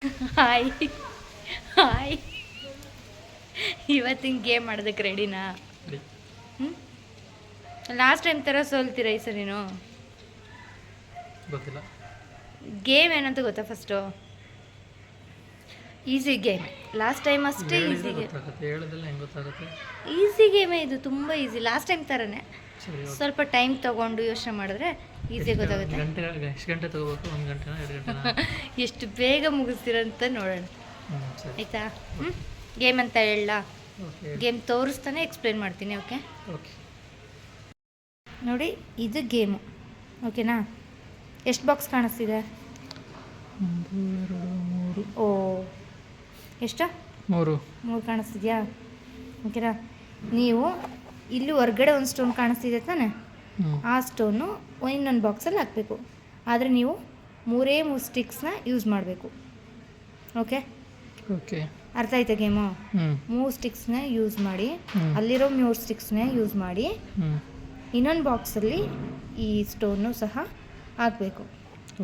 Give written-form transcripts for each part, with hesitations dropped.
Hi hi. ಇವತ್ತಿನ game ಮಾಡೋದಕ್ಕೆ ರೆಡಿನಾ? ಹ್ಞೂ. ಲಾಸ್ಟ್ ಟೈಮ್ ಥರ ಸೋಲ್ತೀರಾ ಈ ಸರಿನು? ಗೊತ್ತಿಲ್ಲ. ಗೇಮ್ ಏನಂತ ಗೊತ್ತಾ? First easy game. Last time ಅಷ್ಟೇ ಈಸಿ ಗೇಮ್. ಹೇಳಿದ್ರೆ ಹೆಂಗೆ ಗೊತ್ತಾಗುತ್ತೆ? ಈಸಿ ಗೇಮೇ ಇದು, ತುಂಬ ಈಸಿ. ಲಾಸ್ಟ್ ಟೈಮ್ ಥರನೇ ಸರಿ, ಸ್ವಲ್ಪ ಟೈಮ್ ತೊಗೊಂಡು ಯೋಚನೆ ಮಾಡಿದ್ರೆ ಈಸಿ ಗೊತ್ತಾಗುತ್ತೆ. ಎಷ್ಟು ಗಂಟೆ ತಗೋಬೇಕು? 1 ಗಂಟೆನಾ 2 ಗಂಟೆನಾ? ಎಷ್ಟು ಬೇಗ ಮುಗಿಸ್ತೀರಂತ ನೋಡೋಣ. ಸರಿ. ಆಯಿತಾ? ಹ್ಞೂ. ಗೇಮ್ ಅಂತ ಹೇಳಲಾ? ಓಕೆ. ಗೇಮ್ ತೋರಿಸ್ತಾನೆ ಎಕ್ಸ್ಪ್ಲೇನ್ ಮಾಡ್ತೀನಿ. Okay okay. ನೋಡಿ, ಇದು ಗೇಮು. ಓಕೆನಾ? ಎಷ್ಟು ಬಾಕ್ಸ್ ಕಾಣಿಸ್ತಿದೆ? 1 2 3. ಓ, ಎಷ್ಟು? 3 ಕಾಣಿಸ್ತಿದ್ಯಾ? ಓಕೆನಾ? ನೀವು ಇಲ್ಲಿ ಹೊರ್ಗಡೆ ಒಂದು ಸ್ಟೋನ್ ಕಾಣಿಸ್ತಿದೆ ತಾನೆ? ಆ ಸ್ಟೋನು ಇನ್ನೊಂದು ಬಾಕ್ಸಲ್ಲಿ ಹಾಕಬೇಕು. ಆದರೆ ನೀವು 3 ಸ್ಟಿಕ್ಸ್ನ ಯೂಸ್ ಮಾಡಬೇಕು. Okay okay. ಅರ್ಥ ಆಯ್ತಾ ಗೇಮು? 3 ಸ್ಟಿಕ್ಸ್ನ ಯೂಸ್ ಮಾಡಿ, ಅಲ್ಲಿರೋ 3 ಸ್ಟಿಕ್ಸ್ನ ಯೂಸ್ ಮಾಡಿ ಇನ್ನೊಂದು ಬಾಕ್ಸಲ್ಲಿ ಈ ಸ್ಟೋನು ಸಹ ಹಾಕಬೇಕು.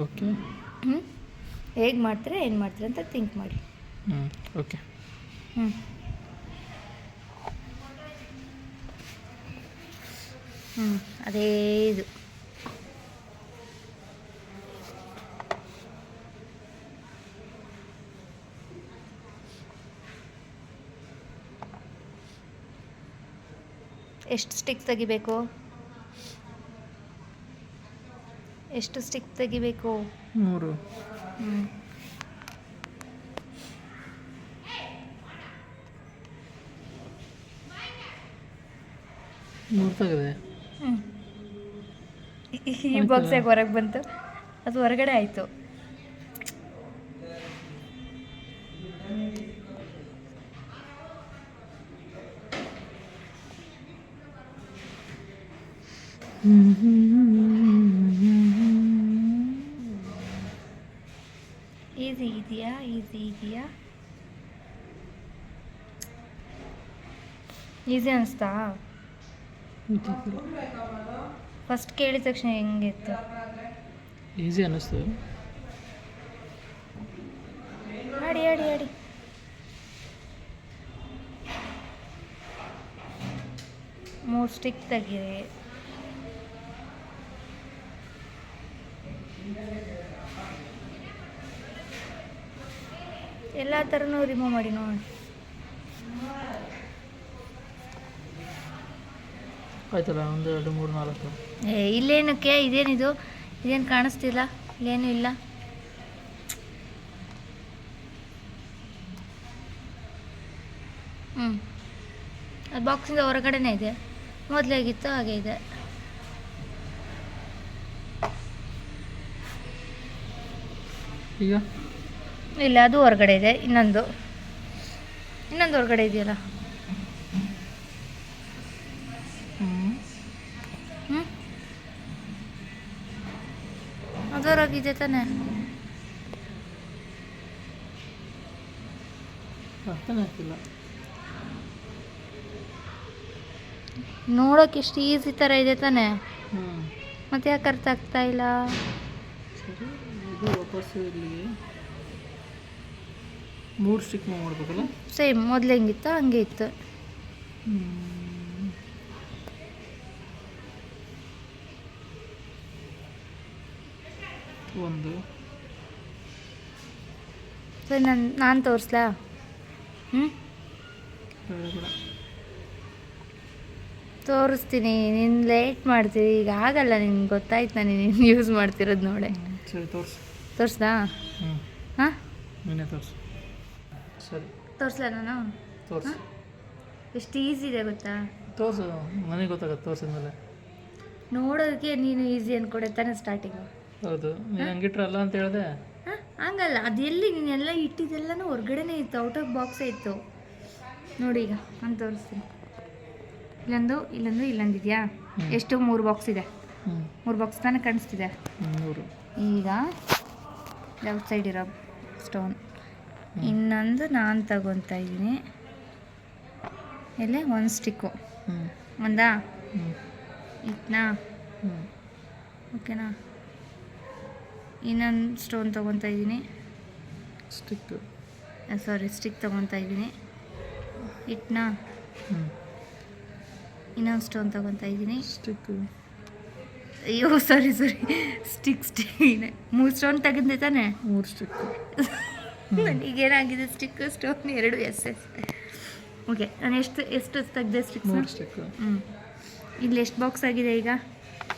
ಓಕೆ. ಹೇಗೆ ಮಾಡ್ತೀರಾ, ಏನು ಮಾಡ್ತೀರಾ ಅಂತ ಥಿಂಕ್ ಮಾಡಿ. ಓಕೆ. ಅದೇ ಇದು. ಎಷ್ಟು ಸ್ಟಿಕ್ ತೆಗಿಬೇಕು? ಎಷ್ಟು ಸ್ಟಿಕ್ ತೆಗಿಬೇಕು? 3. 3 ತೆಗೆದೆ. ಈ ಬಾಕ್ಸ್ ಯಾಕೆ ಹೊರಗೆ ಬಂತು? ಅದು ಹೊರಗಡೆ ಆಯಿತು. ಈಸಿ ಇದೆಯಾ? ಈಸಿ ಅನಿಸ್ತಾ? ಫಸ್ಟ್ ಕೇಳಿದ ತಕ್ಷಣ ಹೆಂಗಿತ್ತು? ಈಸಿ ಅನ್ನಿಸ್ತು. ಆಡಿ 3 ಸ್ಟಿಕ್ ತೆಗೀರಿ. ಎಲ್ಲ ಥರನೂ ರಿಮೂವ್ ಮಾಡಿ ನೋಡಿ. ಆಯ್ತಲ್ಲ, 1 2 3 4. ಇಲ್ಲೇನಕ್ಕೆ? ಇದೇನಿದು? ಇದೇನು ಕಾಣಿಸ್ತಿಲ್ಲ? ಇಲ್ಲೇನು ಇಲ್ಲ. ಅದು ಬಾಕ್ಸಿಂದ ಹೊರಗಡೆನೇ ಇದೆ. ಮೊದಲೇಗಿತ್ತು ಹಾಗೆ ಇದೆ. ಈಗ ಇಲ್ಲ, ಅದು ಹೊರಗಡೆ ಇದೆ. ಇನ್ನೊಂದು ಹೊರಗಡೆ ಇದೆಯಲ್ಲ. ಅದರಾಗಿದೆ ತಾನೆ? ಅರ್ಥನೇ ಆಗ್ತಿಲ್ಲ. ನೋಡೋಕೆ ಎಷ್ಟು ಈಸಿ ಥರ ಇದೆ ತಾನೆ? ಮತ್ತೆ ಯಾಕೆ ಅರ್ಥ ಆಗ್ತಾ ಇಲ್ಲ? ಸರಿ, ಇದು ವಾಪಸ್ ಇಲ್ಲಿಗೆ 3 ಸ್ಟಿಕ್ ಮಾಡಬೇಕಲ್ಲ? ಸೇಮ್ ಮೊದಲು ಹೆಂಗಿತ್ತು ಹಂಗೆ ಇತ್ತು. ಒಂದು. ಸರಿ, ನಾನು ತೋರಿಸ್ಲಾ? ತೋರಿಸ್ತೀನಿ. ನೀನು ಲೇಟ್ ಮಾಡ್ತೀವಿ. ಈಗ ಆಗಲ್ಲ, ನಿನ್ಗೆ ಗೊತ್ತಾಯ್ತು ನಾನು ನೀನು ಯೂಸ್ ಮಾಡ್ತಿರೋದು ನೋಡೆ. ಸರಿ, ತೋರಿಸ್ದಾ? ಹಾಂ, ನೀನೇ ತೋರಿಸು. ಸರಿ, ತೋರಿಸ್ಲಾ ನಾನು? ತೋರಿಸು. ಎಷ್ಟು ಈಸಿ ಇದೆ ಗೊತ್ತಾ? ತೋರಿಸು, ನನಗೆ ಗೊತ್ತಾಗುತ್ತೆ ತೋರಿಸಿದ್ಮೇಲೆ. ನೋಡೋದಕ್ಕೆ ನೀನು ಈಸಿ ಅಂದ್ಕೊಡೆ ತಾನೆ ಸ್ಟಾರ್ಟಿಂಗು? ಹೌದು, ನೀನು ಹಂಗಿಟ್ರಲ್ಲ ಅಂತ ಹೇಳಿದೆ. ಹಾಂ, ಹಂಗಲ್ಲ. ಅದೆಲ್ಲಿ ನೀನೆಲ್ಲ ಇಟ್ಟಿದ್ದೆಲ್ಲನೂ ಹೊರ್ಗಡೆನೇ ಇತ್ತು, ಔಟ್ ಆಫ್ ಬಾಕ್ಸೇ ಇತ್ತು. ನೋಡಿ, ಈಗ ನಾನು ತೋರಿಸ್ತೀನಿ. ಇಲ್ಲೊಂದಿದೆಯಾ? ಎಷ್ಟು? 3 ಬಾಕ್ಸ್ ಇದೆ. 3 ಬಾಕ್ಸ್ ತಾನೇ ಕಾಣಿಸ್ತಿದೆ. 3. ಈಗ ಲೆಫ್ಟ್ ಸೈಡ್ ಇರೋ ಸ್ಟೋನ್ ಇನ್ನೊಂದು ನಾನು ತಗೊತಾ ಇದ್ದೀನಿ. ಎಲ್ಲಿ? 1 ಸ್ಟಿಕ್ಕು. ಒಂದಾ? ಇಟ್ನಾ? ಓಕೆನಾ? ಇನ್ನೊಂದು ಸ್ಟೋನ್ ತೊಗೊತಾ ಇದ್ದೀನಿ. ಸ್ಟಿಕ್. ಸಾರಿ ಸ್ಟಿಕ್ ತೊಗೊತಾ ಇದ್ದೀನಿ. ಇಟ್ನಾ ಹ್ಞೂ ಇನ್ನೊಂದು ಸ್ಟೋನ್ ತೊಗೊತಾ ಇದ್ದೀನಿ. ಸ್ಟಿಕ್. ಅಯ್ಯೋ ಸಾರಿ ಸ್ಟಿಕ್ 3 ಸ್ಟೋನ್ ತೆಗೆದೆ ತಾನೆ. 3 ಸ್ಟಿಕ್. ನನಗೇನಾಗಿದೆ ಸ್ಟಿಕ್ ಸ್ಟೋನ್ 2 ಎಸ್. ಓಕೆ ನಾನು ಎಷ್ಟು ತೆಗೆದೆ ಸ್ಟಿಕ್ಸ್? 3 ಸ್ಟಿಕ್. ಹ್ಞೂ ಇಲ್ಲಿ ಎಷ್ಟು ಬಾಕ್ಸ್ ಆಗಿದೆ ಈಗ?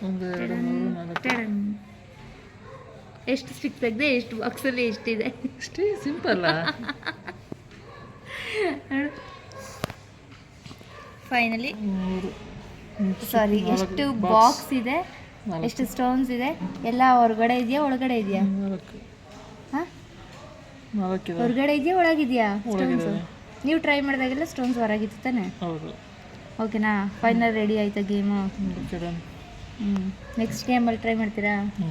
1 2 3 4. ಎಷ್ಟು ಸ್ಟಿಕ್ ತೆಗೆದೆ, ಎಷ್ಟು ಬಾಕ್ಸಲ್ಲಿ ಎಷ್ಟಿದೆ? ಅಷ್ಟೇ ಸಿಂಪಲ್ಲ. ಫೈನಲಿ 3 ಸಾರಿ ಎಷ್ಟು ಬಾಕ್ಸ್ ಇದೆ, ಎಷ್ಟು ಸ್ಟೋನ್ಸ್ ಇದೆ, ಎಲ್ಲ ಹೊರಗಡೆ ಇದೆಯಾ ಒಳಗಡೆ ಇದೆಯಾ? 4. ಹಾಂ 4 ಇದೆ. ಹೊರಗಡೆ ಇದೆಯಾ ಒಳಗಿದೆಯಾ ಸ್ಟೋನ್ಸು? ಒಳಗಿದೆ. ನೀವು ಟ್ರೈ ಮಾಡಿದಾಗೆಲ್ಲ ಸ್ಟೋನ್ಸ್ ಹೊರಗಿತ್ತು ತಾನೆ? ಹೌದು. ಓಕೆನಾ? ಫೈನಲ್ ರೆಡಿ ಆಯ್ತಾ ಗೇಮು? Okay done. ನೆಕ್ಸ್ಟ್ ಗೇಮಲ್ಲಿ ಟ್ರೈ ಮಾಡ್ತೀರಾ? ಹ್ಞೂ